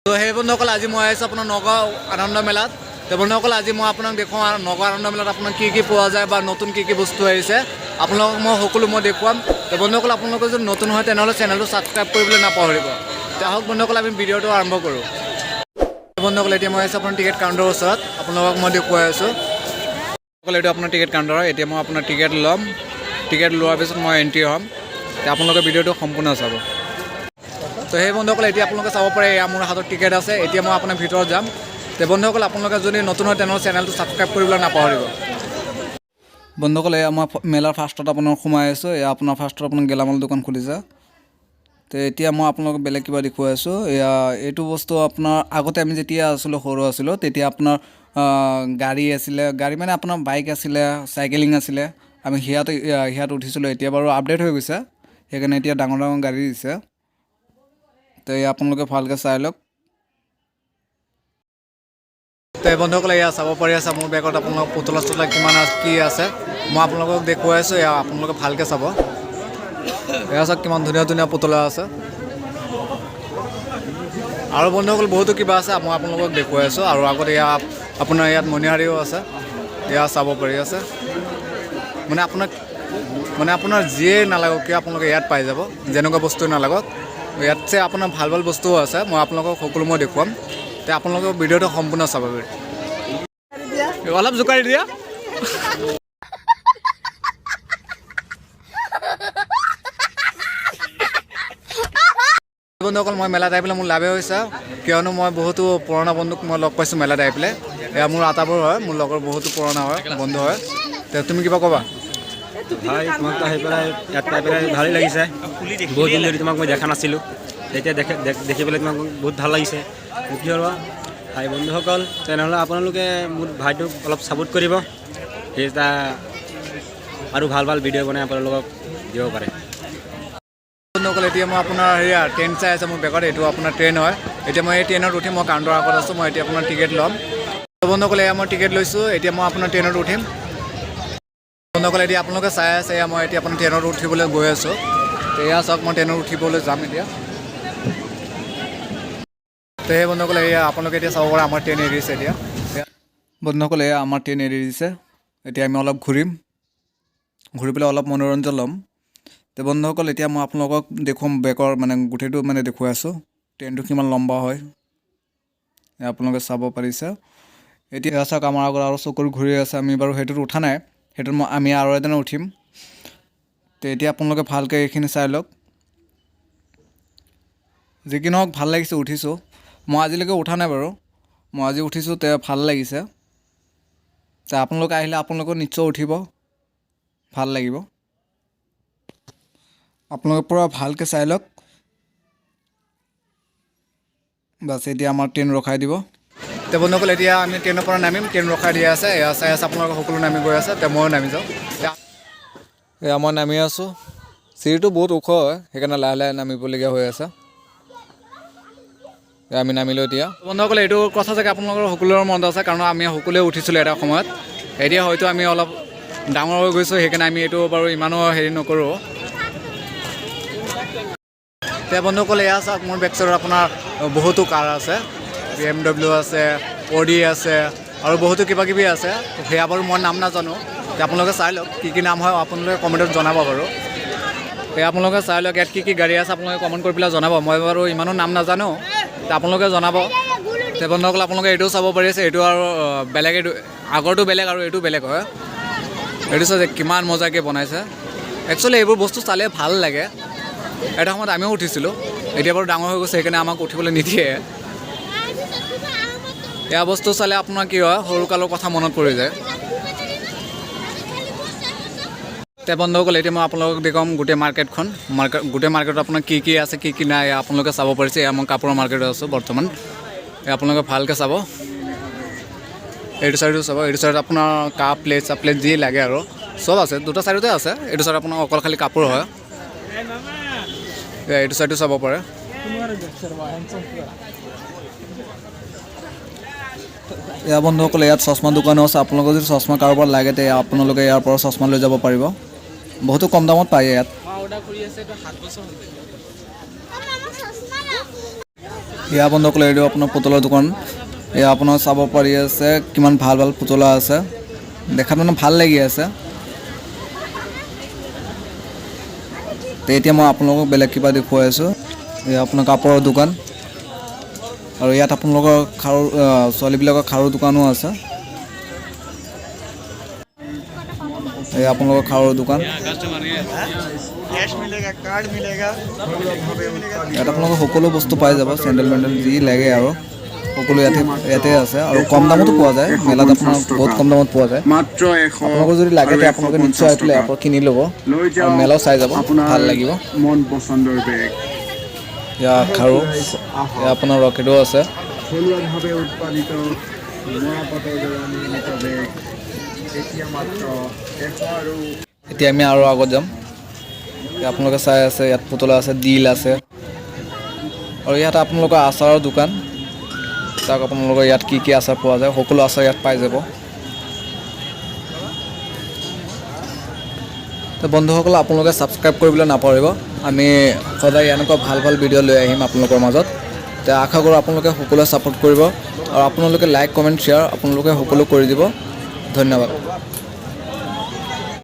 তো সেই বন্ধুসকল আজি মই আহিছোঁ আপোনাৰ নগাঁও আনন্দ মেলাত। তো বন্ধুসকল আজি মই আপোনাক দেখুৱাম নগাঁও আনন্দ মেলাত আপোনাৰ কি পোৱা যায় বা নতুন কি বস্তু আহিছে আপোনালোকক মই সকলো দেখুৱাম। তো বন্ধুসকল আপোনালোকে যদি নতুন হয় তেনেহ'লে চেনেলটো ছাবস্ক্ৰাইব কৰিবলৈ নাপাহৰিব। তো আহক বন্ধুসকল আমি ভিডিঅ'টো আৰম্ভ কৰোঁ। বন্ধুসকল এতিয়া মই আহিছোঁ আপোনাৰ টিকেট কাউণ্টাৰৰ ওচৰত, আপোনালোকক মই দেখুৱাই আছোঁ। এইটো আপোনাৰ টিকেট কাউণ্টাৰ হয়। এতিয়া মই আপোনাৰ টিকেট ল'ম, টিকেট লোৱাৰ পিছত মই এণ্ট্ৰি হ'ম। আপোনালোকে ভিডিঅ'টো সম্পূৰ্ণ চাব। তো সেই বন্ধুসকল এতিয়া আপোনালোকে চাব পাৰে এয়া মোৰ হাতত টিকেট আছে। এতিয়া মই আপোনাৰ ভিতৰত যাম। তো বন্ধুসকল আপোনালোকে যদি নতুন হয় তেনেহ'লে চেনেলটো ছাবস্ক্ৰাইব কৰিবলৈ নাপাহৰিব। বন্ধুসকল এয়া মই মেলাৰ ফাৰ্ষ্টত আপোনাৰ সোমাই আছোঁ। এয়া আপোনাৰ ফাৰ্ষ্টত আপোনাৰ গেলামাল দোকান খুলিছে। তো এতিয়া মই আপোনালোকক বেলেগ কিবা দেখুৱাই আছোঁ। এয়া এইটো বস্তু আপোনাৰ আগতে আমি যেতিয়া আছিলোঁ সৰু আছিলোঁ তেতিয়া আপোনাৰ গাড়ী আছিলে, গাড়ী মানে আপোনাৰ বাইক আছিলে, চাইকেলিং আছিলে, আমি সেয়াত উঠিছিলোঁ। এতিয়া বাৰু আপডেট হৈ গৈছে, সেইকাৰণে এতিয়া ডাঙৰ ডাঙৰ গাড়ী দিছে। তো এই আপোনালোকে ভালকৈ চাই লওক। তো এই বন্ধুসকল এয়া চাব পাৰি আছে মোৰ বেগত আপোনালোক পুতলা চুতলা কিমান কি আছে মই আপোনালোকক দেখুৱাই আছোঁ। এয়া আপোনালোকে ভালকৈ চাব। এয়া চাওক কিমান ধুনীয়া ধুনীয়া পুতলা আছে। আৰু বন্ধুসকল বহুতো কিবা আছে মই আপোনালোকক দেখুৱাই আছোঁ। আৰু আগতে এয়া আপোনাৰ ইয়াত মণিহাৰীও আছে, এয়া চাব পাৰি আছে। মানে আপোনাৰ যিয়ে নালাগক কিয় আপোনালোকে ইয়াত পাই যাব, যেনেকুৱা বস্তু নালাগক। ইয়াত আপোনাৰ ভাল ভাল বস্তুও আছে, মই আপোনালোকক সকলো মই দেখুৱাম। তো আপোনালোকে ভিডিঅ'টো সম্পূৰ্ণ চাব। অলপ জোকাৰি দিয়া। বন্ধুসকল মই মেলাত আহি পেলাই মোৰ লাভেই হৈছে, কিয়নো মই বহুতো পুৰণা বন্ধুক মই লগ পাইছোঁ মেলাত আহি পেলাই। এয়া মোৰ আটাবোৰ হয়, মোৰ লগৰ বহুতো পুৰণা হয় বন্ধু হয়। তুমি কিবা ক'বা? ভাই তোমাক আহি পেলাই ইয়াত পাই পেলাই ভালেই লাগিছে। বহুত দিন ধৰি তোমাক মই দেখা নাছিলোঁ, এতিয়া দেখি পেলাই তোমাক বহুত ভাল লাগিছে। কি হ'ল ভাই বন্ধুসকল, তেনেহ'লে আপোনালোকে মোৰ ভাইটোক অলপ ছাপোৰ্ট কৰিব, সেইটা আৰু ভাল ভাল ভিডিঅ' বনাই আপোনালোকক দিব পাৰে। বন্ধুসকল এতিয়া মই আপোনাৰ ট্ৰেইন চাই আছে মোৰ বেগত, এইটো আপোনাৰ ট্ৰেইন হয়। এতিয়া মই এই ট্ৰেইনত উঠিম, মই কাউণ্টাৰৰ আগত আছোঁ। মই এতিয়া আপোনাৰ টিকেট ল'ম। বন্ধুসকল এয়া মই টিকেট লৈছোঁ, এতিয়া মই আপোনাৰ ট্ৰেইনত উঠিম। বন্ধুসকল এতিয়া আপোনালোকে চাই আছে, এয়া মই এতিয়া আপোনাৰ ট্ৰেইনত উঠিবলৈ গৈ আছোঁ। এয়া চাওক মই ট্ৰেইনত উঠিবলৈ যাম এতিয়া। তো সেই বন্ধুসকল এয়া আপোনালোকে এতিয়া চাব পাৰে আমাৰ ট্ৰেইন এৰিছে এতিয়া। বন্ধুসকল এয়া আমাৰ ট্ৰেইন এৰি দিছে। এতিয়া আমি অলপ ঘূৰি পেলাই অলপ মনোৰঞ্জন ল'ম। তো বন্ধুসকল এতিয়া মই আপোনালোকক দেখুৱাম বেগৰ গোটেইটো দেখুৱাই আছোঁ, ট্ৰেইনটো কিমান লম্বা হয় আপোনালোকে চাব পাৰিছে। এতিয়া চাওক আমাৰ আগত আৰু চকুৰ ঘূৰি আছে, আমি বাৰু সেইটোত উঠা নাই, সেইটোত আমি আৰু এদিন উঠিম। তো এতিয়া আপোনালোকে ভালকৈ এইখিনি চাই লওক। যি কি নহওক ভাল লাগিছে, উঠিছোঁ। মই আজিলৈকে উঠা নাই বাৰু, মই আজি উঠিছোঁ, তে ভাল লাগিছে। তে আপোনালোকে আহিলে আপোনালোকেও নিশ্চয় উঠিব, ভাল লাগিব। আপোনালোকে পূৰা ভালকৈ চাই লওক। বাছ এতিয়া আমাৰ ট্ৰেইন ৰখাই দিব। তো বন্ধুসকল এতিয়া আমি ট্ৰেইনৰ পৰা নামিম, ট্ৰেইন ৰখাই দিয়া আছে। এয়া চাই আছে আপোনালোকে সকলো নামি গৈ আছে, তো ময়ো নামি যাওঁ। এয়া মই নামি আছোঁ। চিৰিটো বহুত ওখ হয়, সেইকাৰণে লাহে লাহে নামিবলগীয়া হৈ আছে। আমি নামিলোঁ এতিয়া। বন্ধুসকল এইটো কথা চাগে আপোনালোকৰ সকলোৰে মনত আছে, কাৰণ আমি সকলোৱে উঠিছিলোঁ এটা সময়ত। এতিয়া হয়তো আমি অলপ ডাঙৰ হৈ গৈছোঁ, সেইকাৰণে আমি এইটো বাৰু ইমানো হেৰি নকৰোঁ। এতিয়া বন্ধুসকল এয়া চাওক মোৰ বেক চাইডত আপোনাৰ বহুতো কাৰ আছে, BMW আছে, Audi আছে, আৰু বহুতো কিবা কিবি আছে। সেয়া বাৰু মই নাম নাজানো, আপোনালোকে চাই লওক কি নাম হয় আপোনালোকে কমেণ্টত জনাব বাৰু। সেয়া আপোনালোকে চাই লওক ইয়াত কি গাড়ী আছে আপোনালোকে কমেণ্ট কৰি পেলাই জনাব। মই বাৰু ইমানো নাম নাজানো, আপোনালোকে জনাব। তে বন্ধুসকল আপোনালোকে এইটোও চাব পাৰিছে, এইটো আৰু বেলেগ, এইটো আগৰটো বেলেগ আৰু এইটো বেলেগ হয়। এইটো চাই কিমান মজাকৈ বনাইছে। একচুৱেলি এইবোৰ বস্তু চালে ভাল লাগে। এটা সময়ত আমিও উঠিছিলোঁ, এতিয়া বাৰু ডাঙৰ হৈ গৈছে, সেইকাৰণে আমাক উঠিবলৈ নিদিয়ে। এয়া বস্তু চালে আপোনাৰ কি হয়, সৰুকালৰ কথা মনত পৰি যায়। তে বন্ধুসকল এতিয়া মই আপোনালোকক দেখুৱাম গোটেই মাৰ্কেটখন। গোটেই মাৰ্কেটত আপোনাৰ কি আছে কি নাই আপোনালোকে চাব পাৰিছে। এয়া মই কাপোৰৰ মাৰ্কেটত আছোঁ বৰ্তমান। এয়া আপোনালোকে ভালকৈ চাব। এইটো চাইডো চাব, এইটো চাইডত আপোনাৰ কাপ প্লেট যি লাগে আৰু চব আছে, দুটা চাইডতে আছে। এইটো চাইড আপোনাৰ অকল খালি কাপোৰ হয়। এইটো চাইডো চাব পাৰে। এয়া বন্ধুসকল ইয়াত চশমা দোকানো আছে, আপোনালোকৰ যদি চশমা কাৰোবাৰ লাগে তে আপোনালোকে ইয়াৰ পৰা চশমা লৈ যাব পাৰিব, বহুতো কম দামত পায় ইয়াত। এয়া বন্ধুসকল এইটো আপোনাৰ পুতলাৰ দোকান এয়া আপোনাৰ চাব পাৰি আছে কিমান ভাল ভাল পুতলা আছে দেখাত মানে ভাল লাগি আছে তে এতিয়া মই আপোনালোকক বেলেগ কিবা দেখুৱাই আছোঁ এয়া আপোনাৰ কাপোৰৰ দোকান আৰু ইয়াত আপোনালোকৰ খাৰু ছোৱালীবিলাকৰ খাৰুৰ দোকানো আছে এয়া আপোনালোকৰ খাৰুৰ দোকান ইয়াত আপোনালোকৰ সকলো বস্তু পাই যাব চেণ্ডেল মেণ্ডেল যি লাগে আৰু সকলো ইয়াতে আছে আৰু কম দামতো পোৱা যায় মেলাত আপোনাৰ বহুত কম দামত পোৱা যায় মাত্ৰ 100 আপোনালোকৰ যদি লাগে তে আপোনালোকে নিশ্চয় আহি পেলাই ইয়াৰ পৰা কিনি ল'ব আৰু মেলাও চাই যাব ভাল লাগিব মন পছন্দৰ বেগ এয়া খাৰু এয়া আপোনাৰ ৰকেটো আছে থলুৱাভাৱে উৎপাদিত মৰাপাটৰ দ্বাৰা নিৰ্মিত বেগ এতিয়া মাত্ৰ 100 আৰু এতিয়া আমি আৰু আগত যাম আপোনালোকে চাই আছে ইয়াত পুতলা আছে দিল আছে আৰু ইয়াত আপোনালোকৰ আচাৰৰ দোকান তাক আপোনালোকৰ ইয়াত কি আচাৰ পোৱা যায় সকলো আচাৰ ইয়াত পাই যাব তো বন্ধুসকল আপোনালোকে ছাবস্ক্ৰাইব কৰিবলৈ নাপাহৰিব আমি সদায় এনেকুৱা ভাল ভাল ভিডিঅ' লৈ আহিম আপোনালোকৰ মাজত তো আশা কৰোঁ আপোনালোকে সকলোৱে ছাপোৰ্ট কৰিব আৰু আপোনালোকে লাইক কমেণ্ট শ্বেয়াৰ আপোনালোকে সকলো কৰি দিব ধন্যবাদ